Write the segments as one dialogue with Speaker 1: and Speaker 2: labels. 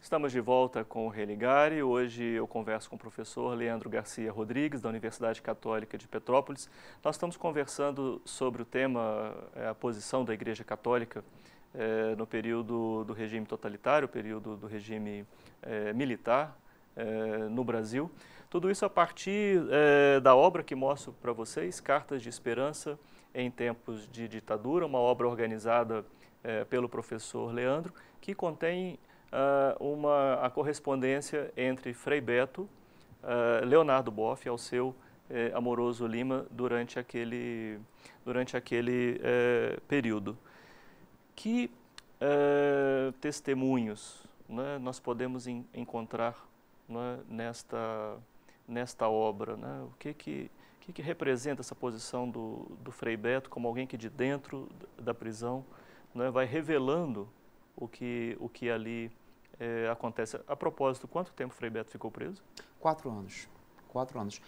Speaker 1: Estamos de volta com o Religare. Hoje eu converso com o professor Leandro Garcia Rodrigues, da Universidade Católica de Petrópolis. Nós estamos conversando sobre o tema, a posição da Igreja Católica no período do regime totalitário, período do regime militar no Brasil. Tudo isso a partir da obra que mostro para vocês, Cartas de Esperança em Tempos de Ditadura, uma obra organizada pelo professor Leandro, que contém a correspondência entre Frei Beto, Leonardo Boff e Alceu Amoroso Lima durante aquele período. Que testemunhos, né, nós podemos encontrar, né, nesta obra? Né? O que representa essa posição do Frei Beto como alguém que de dentro da prisão, né, vai revelando o que ali acontece. A propósito, quanto tempo Frei Beto ficou preso?
Speaker 2: 4 anos. 4 anos.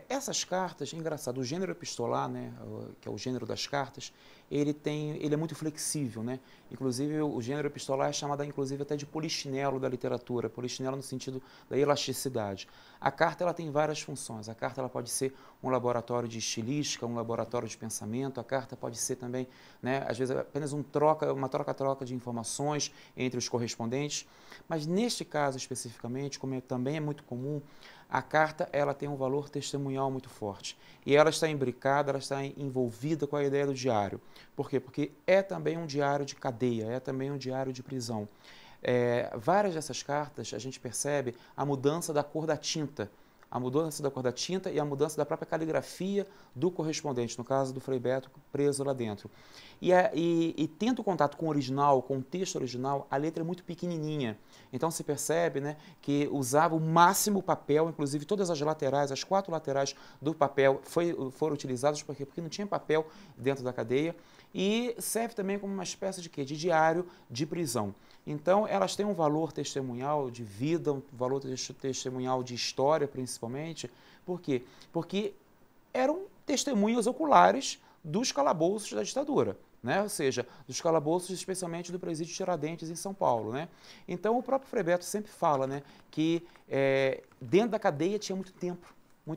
Speaker 2: Essas cartas, é engraçado, o gênero epistolar, né, que é o gênero das cartas, ele é muito flexível, né? Inclusive, o gênero epistolar é chamado, inclusive, até de polichinelo da literatura, polichinelo no sentido da elasticidade. A carta, ela tem várias funções. A carta, ela pode ser um laboratório de estilística, um laboratório de pensamento. A carta pode ser também, né, às vezes, apenas uma troca-troca de informações entre os correspondentes. Mas, neste caso, especificamente, como também é muito comum, a carta, ela tem um valor testemunhal muito forte. E ela está imbricada, ela está envolvida com a ideia do diário. Por quê? Porque é também um diário de cadeia, é também um diário de prisão. Várias dessas cartas, a gente percebe a mudança da cor da tinta. A mudança da cor da tinta e a mudança da própria caligrafia do correspondente, no caso do Frei Beto preso lá dentro. E tendo contato com o original, com o texto original, a letra é muito pequenininha. Então se percebe, né, que usava o máximo papel, inclusive todas as laterais, as 4 laterais do papel foram utilizadas porque não tinha papel dentro da cadeia. E serve também como uma espécie de quê? De diário de prisão. Então, elas têm um valor testemunhal de vida, um valor testemunhal de história, principalmente. Por quê? Porque eram testemunhas oculares dos calabouços da ditadura, né? Ou seja, dos calabouços, especialmente do presídio Tiradentes, em São Paulo, né? Então, o próprio Frei Beto sempre fala, né, que dentro da cadeia tinha muito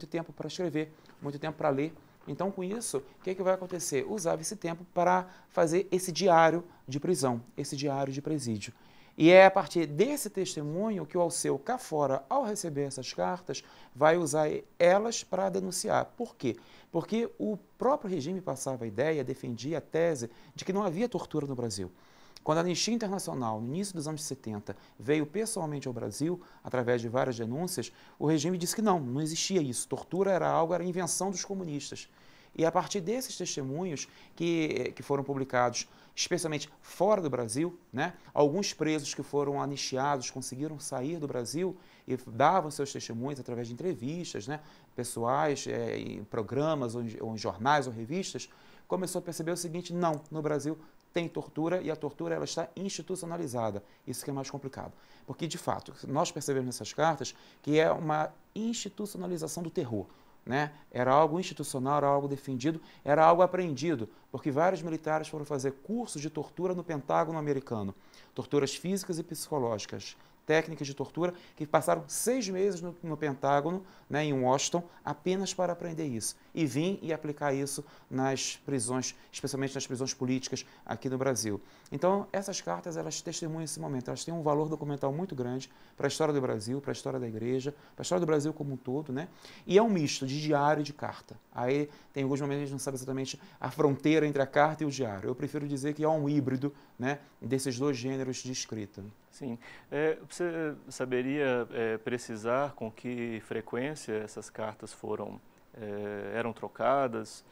Speaker 2: tempo para escrever, muito tempo para ler. Então, com isso, o que vai acontecer? Usava esse tempo para fazer esse diário de prisão, esse diário de presídio. E é a partir desse testemunho que o Alceu, cá fora, ao receber essas cartas, vai usar elas para denunciar. Por quê? Porque o próprio regime passava a ideia, defendia a tese de que não havia tortura no Brasil. Quando a Anistia Internacional, no início dos anos 70, veio pessoalmente ao Brasil, através de várias denúncias, o regime disse que não existia isso. Tortura era invenção dos comunistas. E a partir desses testemunhos que foram publicados, especialmente fora do Brasil, né, alguns presos que foram anistiados conseguiram sair do Brasil e davam seus testemunhos através de entrevistas, né, pessoais, em programas, ou em jornais ou revistas, começou a perceber o seguinte: não, no Brasil tem tortura e a tortura ela está institucionalizada. Isso que é mais complicado. Porque, de fato, nós percebemos nessas cartas que é uma institucionalização do terror. Né? Era algo institucional, era algo defendido, era algo aprendido, porque vários militares foram fazer cursos de tortura no Pentágono americano. Torturas físicas e psicológicas, técnicas de tortura, que passaram 6 meses no Pentágono, né, em Washington, apenas para aprender isso. E vir e aplicar isso nas prisões, especialmente nas prisões políticas aqui no Brasil. Então, essas cartas, elas testemunham esse momento, elas têm um valor documental muito grande para a história do Brasil, para a história da Igreja, para a história do Brasil como um todo, né? E é um misto de diário e de carta. Aí, tem alguns momentos que a gente não sabe exatamente a fronteira entre a carta e o diário. Eu prefiro dizer que é um híbrido, né, desses 2 gêneros de escrita.
Speaker 1: Sim. Você saberia precisar com que frequência essas cartas eram trocadas?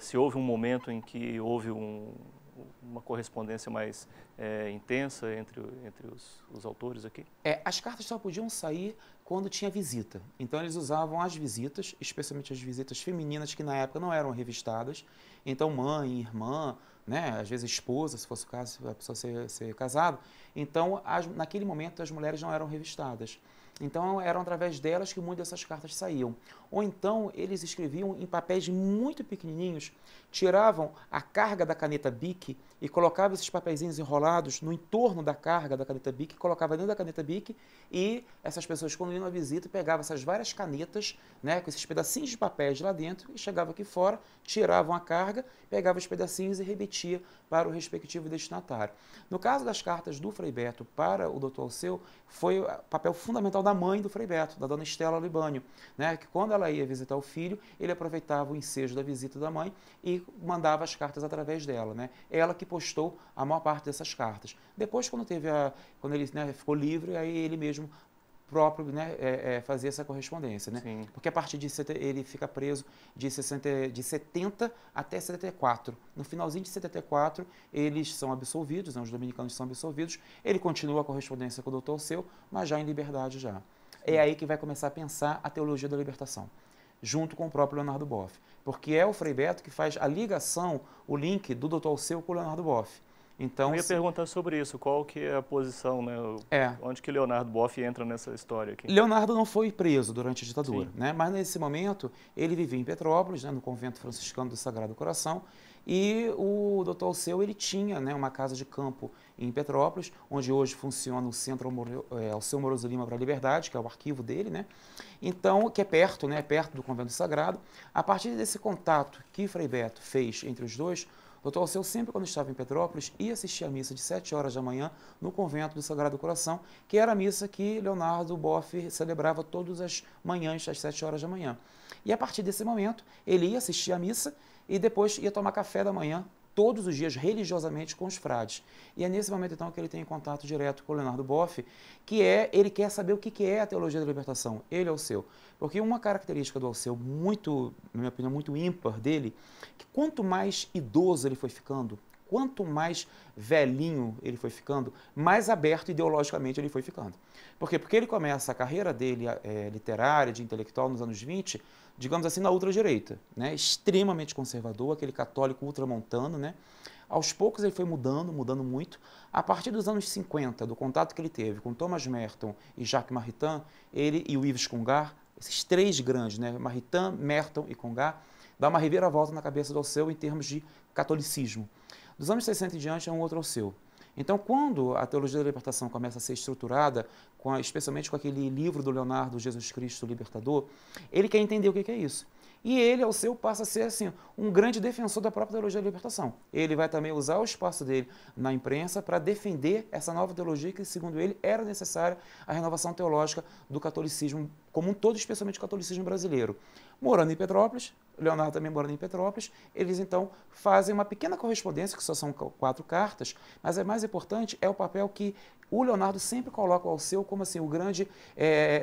Speaker 1: Se houve um momento em que houve uma correspondência mais intensa entre os autores aqui?
Speaker 2: As cartas só podiam sair quando tinha visita. Então eles usavam as visitas, especialmente as visitas femininas, que na época não eram revistadas. Então mãe, irmã, né, às vezes esposa, se fosse o caso, a pessoa ser casada. Então, naquele momento, as mulheres não eram revistadas. Então, eram através delas que muitas dessas cartas saíam. ou então eles escreviam em papéis muito pequenininhos, tiravam a carga da caneta Bic e colocavam esses papeizinhos enrolados no entorno da carga da caneta Bic, colocava dentro da caneta Bic e essas pessoas, quando iam à visita, pegavam essas várias canetas, né, com esses pedacinhos de papéis lá dentro e chegavam aqui fora, tiravam a carga, pegavam os pedacinhos e remetia para o respectivo destinatário. No caso das cartas do Frei Beto para o Dr. Alceu, foi o papel fundamental da mãe do Frei Beto, da dona Estela Libânio, né, que quando ela ia visitar o filho, ele aproveitava o ensejo da visita da mãe e mandava as cartas através dela, né? Ela que postou a maior parte dessas cartas. Depois, quando ele, né, ficou livre, aí ele mesmo próprio, né, fazia essa correspondência, né?
Speaker 1: Sim.
Speaker 2: Porque a partir de ele fica preso de 70 até 74. No finalzinho de 74, eles são absolvidos, né, os dominicanos são absolvidos. Ele continua a correspondência com o Dr. Alceu, mas já em liberdade já. É aí que vai começar a pensar a teologia da libertação, junto com o próprio Leonardo Boff, porque é o Frei Beto que faz a ligação, o link do Dr. Alceu com o Leonardo Boff. Então,
Speaker 1: eu ia perguntar sobre isso, qual que é a posição, né? Onde que Leonardo Boff entra nessa história aqui?
Speaker 2: Leonardo não foi preso durante a ditadura, né? Mas nesse momento ele vivia em Petrópolis, né, no convento franciscano do Sagrado Coração, e o Dr. Alceu ele tinha, né, uma casa de campo em Petrópolis, onde hoje funciona o Centro Alceu Moroso Lima para a Liberdade, que é o arquivo dele, né? Então, que é perto, né, perto do convento do Sagrado. A partir desse contato que Frei Beto fez entre os dois, o Dr. Alceu sempre, quando estava em Petrópolis, ia assistir a missa de 7 horas da manhã no convento do Sagrado Coração, que era a missa que Leonardo Boff celebrava todas as manhãs, às 7 horas da manhã. E a partir desse momento, ele ia assistir a missa e depois ia tomar café da manhã, todos os dias, religiosamente, com os frades. E é nesse momento, então, que ele tem contato direto com o Leonardo Boff, ele quer saber o que é a teologia da libertação, ele, Alceu. Porque uma característica do Alceu, muito, na minha opinião, muito ímpar dele, que quanto mais idoso ele foi ficando, quanto mais velhinho ele foi ficando, mais aberto ideologicamente ele foi ficando. Por quê? Porque ele começa a carreira dele literária, de intelectual, nos anos 20, digamos assim, na ultradireita, né? Extremamente conservador, aquele católico ultramontano, né? Aos poucos ele foi mudando muito. A partir dos anos 50, do contato que ele teve com Thomas Merton e Jacques Maritain, ele e o Yves Congar, esses três grandes, né? Maritain, Merton e Congar, dá uma reviravolta na cabeça do Alceu em termos de catolicismo. Dos anos 60 em diante é um outro Alceu. Então, quando a teologia da libertação começa a ser estruturada, especialmente com aquele livro do Leonardo, Jesus Cristo Libertador, ele quer entender o que é isso. E ele, Alceu, passa a ser assim, um grande defensor da própria teologia da libertação. Ele vai também usar o espaço dele na imprensa para defender essa nova teologia que, segundo ele, era necessária à renovação teológica do catolicismo como um todo, especialmente o catolicismo brasileiro. Morando em Petrópolis, Leonardo também morando em Petrópolis, eles então fazem uma pequena correspondência, que só são 4 cartas, mas é mais importante é o papel que o Leonardo sempre coloca o Alceu como assim, o grande,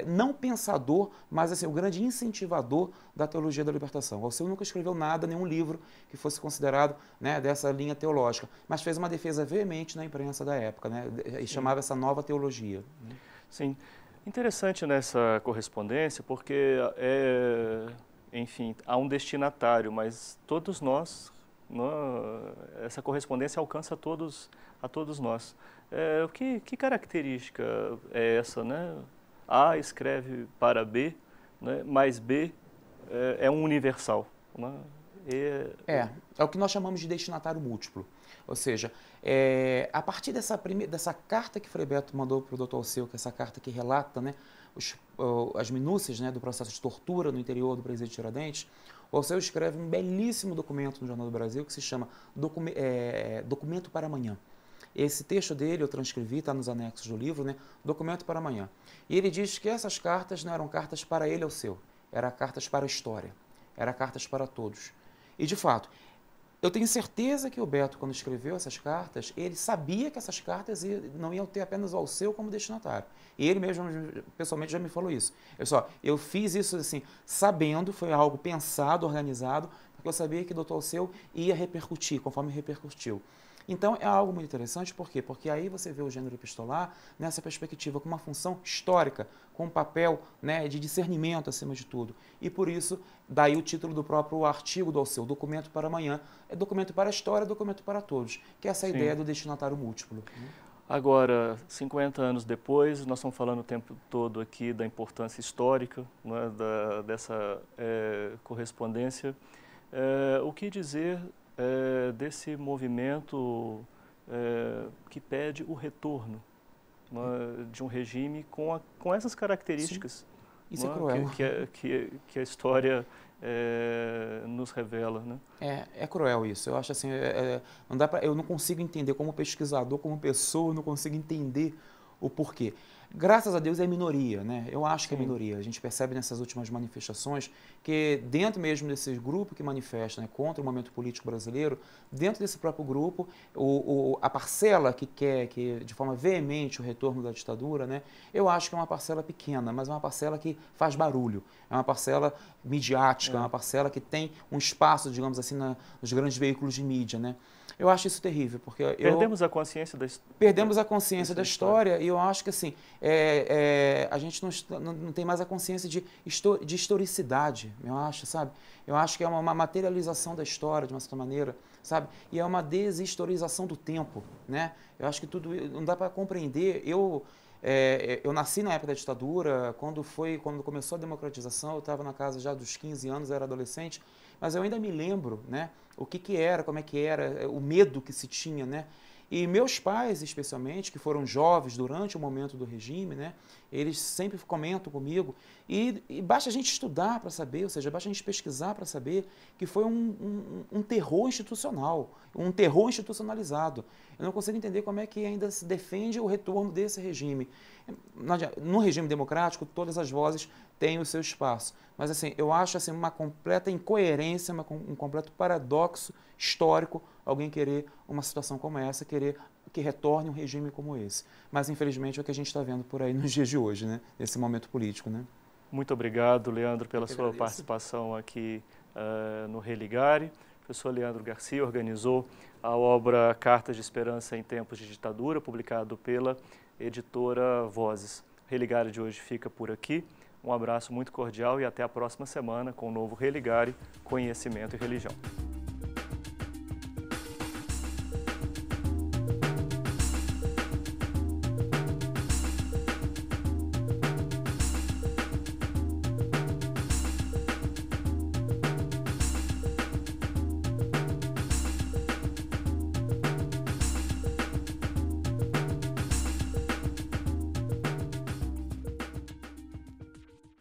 Speaker 2: não pensador, mas assim, o grande incentivador da teologia da libertação. O Alceu nunca escreveu nada, nenhum livro que fosse considerado, né, dessa linha teológica, mas fez uma defesa veemente na imprensa da época, né, e chamava essa nova teologia.
Speaker 1: Sim. Interessante nessa correspondência, porque, enfim, há um destinatário, mas todos nós, essa correspondência alcança a todos nós. Que característica é essa, né? A escreve para B, né? Mas B é um universal, né?
Speaker 2: É o que nós chamamos de destinatário múltiplo. Ou seja, a partir dessa carta que Frei Beto mandou para o Dr. Alceu, que é essa carta que relata, né, as minúcias, né, do processo de tortura no interior do presídio de Tiradentes, o Alceu escreve um belíssimo documento no Jornal do Brasil que se chama Documento para Amanhã. Esse texto dele eu transcrevi, está nos anexos do livro, né, Documento para Amanhã. E ele diz que essas cartas não eram cartas para ele, Alceu, eram cartas para a história, eram cartas para todos. E, de fato, eu tenho certeza que o Beto, quando escreveu essas cartas, ele sabia que essas cartas não iam ter apenas o Alceu como destinatário. E ele mesmo, pessoalmente, já me falou isso. Eu fiz isso assim, sabendo, foi algo pensado, organizado, porque eu sabia que o Dr. Alceu ia repercutir, conforme repercutiu. Então, é algo muito interessante, por quê? Porque aí você vê o gênero epistolar nessa perspectiva, com uma função histórica, com um papel, né, de discernimento acima de tudo. E por isso, daí o título do próprio artigo do Alceu, Documento para Amanhã, é documento para a história, documento para todos, que é essa ideia do destinatário múltiplo.
Speaker 1: Agora, 50 anos depois, nós estamos falando o tempo todo aqui da importância histórica, né, dessa correspondência. O que dizer desse movimento que pede o retorno, né, de um regime com essas características?
Speaker 2: Sim. Isso é cruel.
Speaker 1: Que a história nos revela, né?
Speaker 2: É cruel isso. Eu acho assim, não dá eu não consigo entender como pesquisador, como pessoa, eu não consigo entender o porquê. Graças a Deus é minoria, né? Eu acho que é minoria. A gente percebe nessas últimas manifestações que dentro mesmo desse grupo que manifesta, né, contra o momento político brasileiro, dentro desse próprio grupo, a parcela que quer de forma veemente o retorno da ditadura, né, eu acho que é uma parcela pequena, mas é uma parcela que faz barulho, é uma parcela midiática, é uma parcela que tem um espaço, digamos assim, nos grandes veículos de mídia, né? Eu acho isso terrível, porque
Speaker 1: perdemos a consciência da história.
Speaker 2: Perdemos a consciência da história e eu acho que assim, a gente não tem mais a consciência de historicidade, eu acho, sabe? Eu acho que é uma materialização da história, de uma certa maneira, sabe? E é uma deshistorização do tempo, né? Eu acho que tudo não dá para compreender. Eu nasci na época da ditadura, quando começou a democratização, eu estava na casa já dos 15 anos, eu era adolescente, mas eu ainda me lembro, né, o que era, como é que era, o medo que se tinha, né? E meus pais, especialmente, que foram jovens durante o momento do regime, né, eles sempre comentam comigo, e basta a gente estudar para saber, ou seja, basta a gente pesquisar para saber que foi um terror institucional, um terror institucionalizado. Eu não consigo entender como é que ainda se defende o retorno desse regime. No regime democrático, todas as vozes têm o seu espaço. Mas assim, eu acho assim, uma completa incoerência, um completo paradoxo histórico alguém querer uma situação como essa, querer que retorne um regime como esse. Mas infelizmente é o que a gente está vendo por aí nos dias de hoje, né? Nesse momento político, né?
Speaker 1: Muito obrigado, Leandro, pela sua participação aqui no Religare. O professor Leandro Garcia organizou a obra Cartas de Esperança em Tempos de Ditadura, publicado pela editora Vozes. O Religare de hoje fica por aqui. Um abraço muito cordial e até a próxima semana com o novo Religare, Conhecimento e Religião.